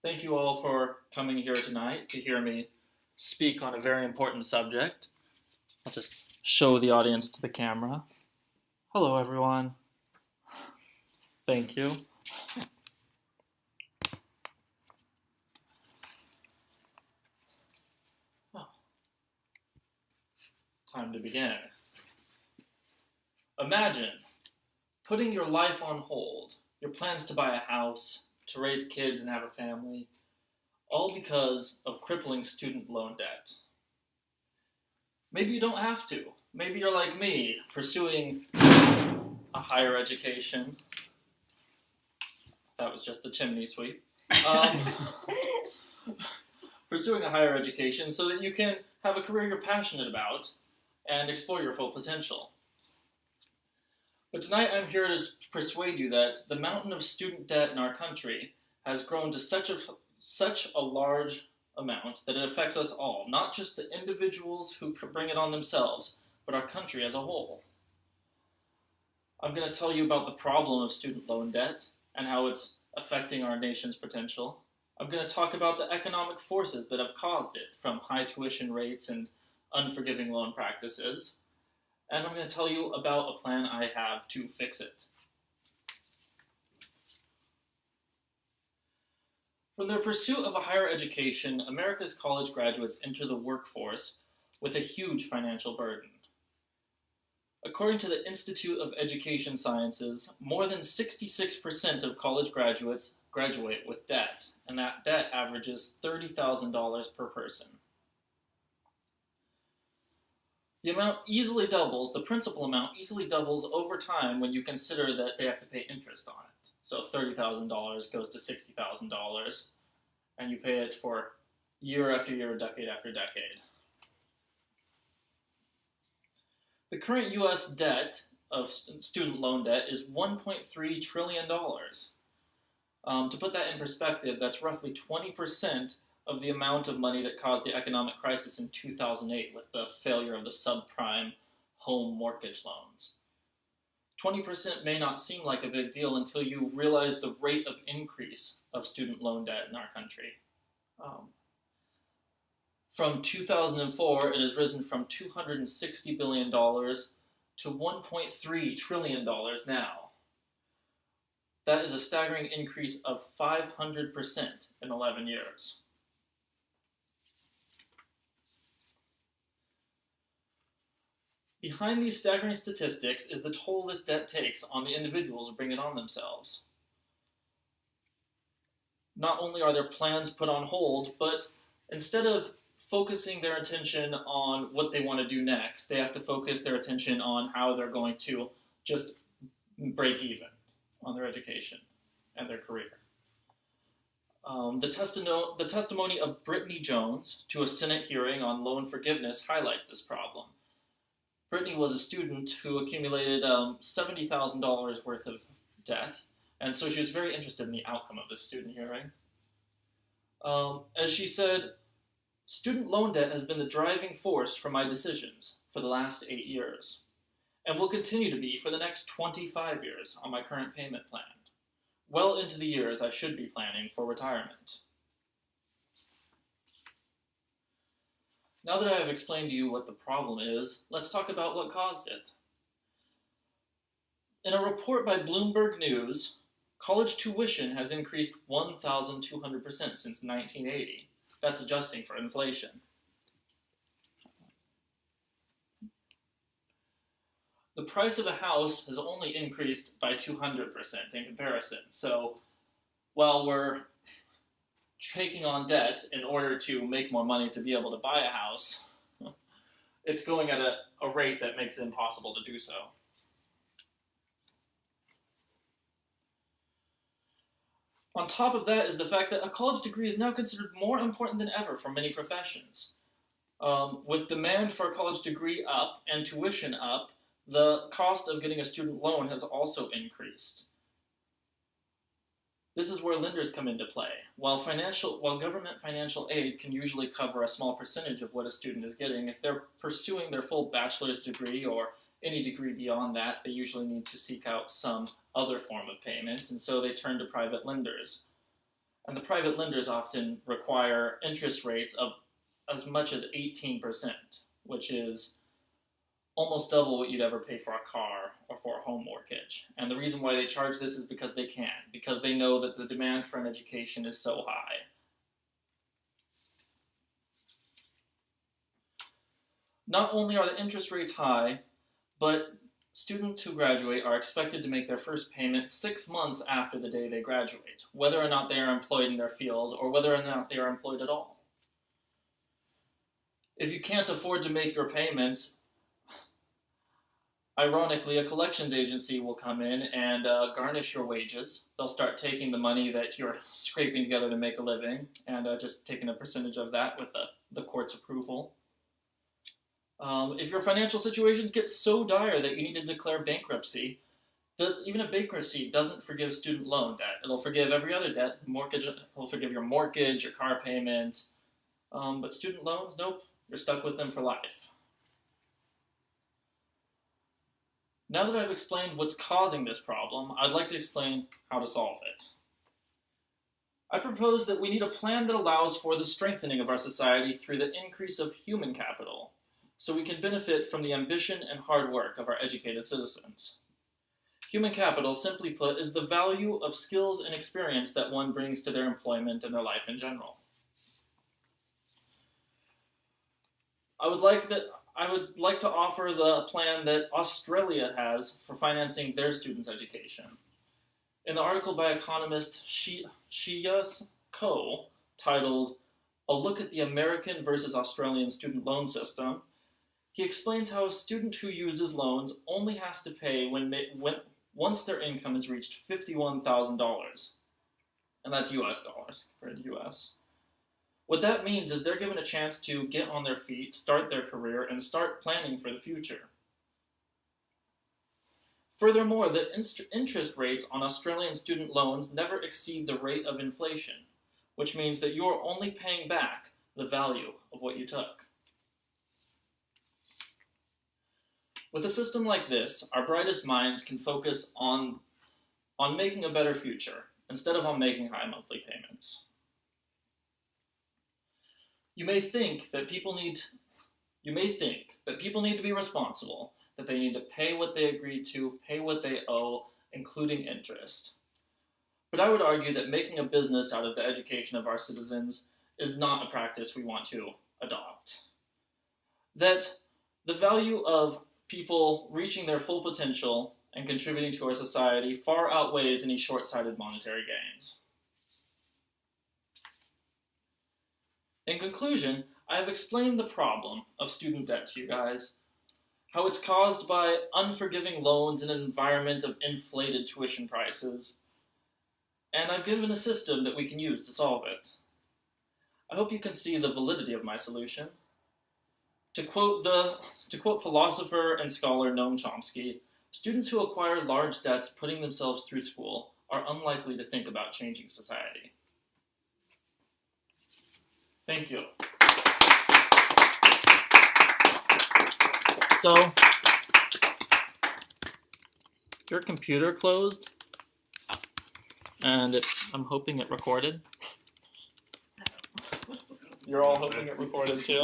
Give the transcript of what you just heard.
Thank you all for coming here tonight to hear me speak on a very important subject. I'll just show the audience to the camera. Hello, everyone. Thank you. Oh. Time to begin. Imagine putting your life on hold, your plans to buy a house, to raise kids and have a family, all because of crippling student loan debt. Maybe you don't have to. Maybe you're like me, pursuing a higher education. That was just the chimney sweep. Pursuing a higher education so that you can have a career you're passionate about and explore your full potential. But tonight I'm here to persuade you that the mountain of student debt in our country has grown to such a large amount that it affects us all, not just the individuals who bring it on themselves, but our country as a whole. I'm going to tell you about the problem of student loan debt and how it's affecting our nation's potential. I'm going to talk about the economic forces that have caused it, from high tuition rates and unforgiving loan practices. And I'm going to tell you about a plan I have to fix it. From their pursuit of a higher education, America's college graduates enter the workforce with a huge financial burden. According to the Institute of Education Sciences, more than 66% of college graduates graduate with debt, and that debt averages $30,000 per person. The amount easily doubles, the principal amount easily doubles over time when you consider that they have to pay interest on it. So $30,000 goes to $60,000, and you pay it for year after year, decade after decade. The current U.S. debt of student loan debt is $1.3 trillion. To put that in perspective, that's roughly 20% of the amount of money that caused the economic crisis in 2008 with the failure of the subprime home mortgage loans. 20% may not seem like a big deal until you realize the rate of increase of student loan debt in our country. From 2004, it has risen from $260 billion to $1.3 trillion now. That is a staggering increase of 500% in 11 years. Behind these staggering statistics is the toll this debt takes on the individuals who bring it on themselves. Not only are their plans put on hold, but instead of focusing their attention on what they want to do next, they have to focus their attention on how they're going to just break even on their education and their career. The testimony of Brittany Jones to a Senate hearing on loan forgiveness highlights this problem. Brittany was a student who accumulated $70,000 worth of debt, and so she was very interested in the outcome of the student hearing. As she said, student loan debt has been the driving force for my decisions for the last 8 years, and will continue to be for the next 25 years on my current payment plan, well into the years I should be planning for retirement. Now that I have explained to you what the problem is, let's talk about what caused it. In a report by Bloomberg News, college tuition has increased 1,200% since 1980. That's adjusting for inflation. The price of a house has only increased by 200% in comparison. So while we're taking on debt in order to make more money to be able to buy a house, it's going at a rate that makes it impossible to do so. On top of that is the fact that a college degree is now considered more important than ever for many professions. With demand for a college degree up and tuition up, the cost of getting a student loan has also increased. This is where lenders come into play. While government financial aid can usually cover a small percentage of what a student is getting, if they're pursuing their full bachelor's degree or any degree beyond that, they usually need to seek out some other form of payment, and so they turn to private lenders. And the private lenders often require interest rates of as much as 18%, which is almost double what you'd ever pay for a car or for a home mortgage. And the reason why they charge this is because they can, because they know that the demand for an education is so high. Not only are the interest rates high, but students who graduate are expected to make their first payment 6 months after the day they graduate, whether or not they are employed in their field or whether or not they are employed at all. If you can't afford to make your payments, ironically, a collections agency will come in and garnish your wages. They'll start taking the money that you're scraping together to make a living and just taking a percentage of that with the court's approval. If your financial situations get so dire that you need to declare bankruptcy, even a bankruptcy doesn't forgive student loan debt. It'll forgive every other debt. It'll forgive your mortgage, your car payment. But student loans, nope. You're stuck with them for life. Now that I've explained what's causing this problem, I'd like to explain how to solve it. I propose that we need a plan that allows for the strengthening of our society through the increase of human capital, so we can benefit from the ambition and hard work of our educated citizens. Human capital, simply put, is the value of skills and experience that one brings to their employment and their life in general. I would like to offer the plan that Australia has for financing their students' education. In the article by economist Shiyas Ko, titled "A Look at the American versus Australian Student Loan System," he explains how a student who uses loans only has to pay once their income has reached $51,000. And that's US dollars compared to US. What that means is they're given a chance to get on their feet, start their career, and start planning for the future. Furthermore, the interest rates on Australian student loans never exceed the rate of inflation, which means that you're only paying back the value of what you took. With a system like this, our brightest minds can focus on making a better future instead of on making high monthly payments. You may think that people need to be responsible, that they need to pay what they agreed to, pay what they owe, including interest. But I would argue that making a business out of the education of our citizens is not a practice we want to adopt. That the value of people reaching their full potential and contributing to our society far outweighs any short-sighted monetary gains. In conclusion, I have explained the problem of student debt to you guys, how it's caused by unforgiving loans in an environment of inflated tuition prices, and I've given a system that we can use to solve it. I hope you can see the validity of my solution. To quote philosopher and scholar Noam Chomsky, students who acquire large debts putting themselves through school are unlikely to think about changing society. Thank you. So, your computer closed, and I'm hoping it recorded. You're all hoping it recorded too?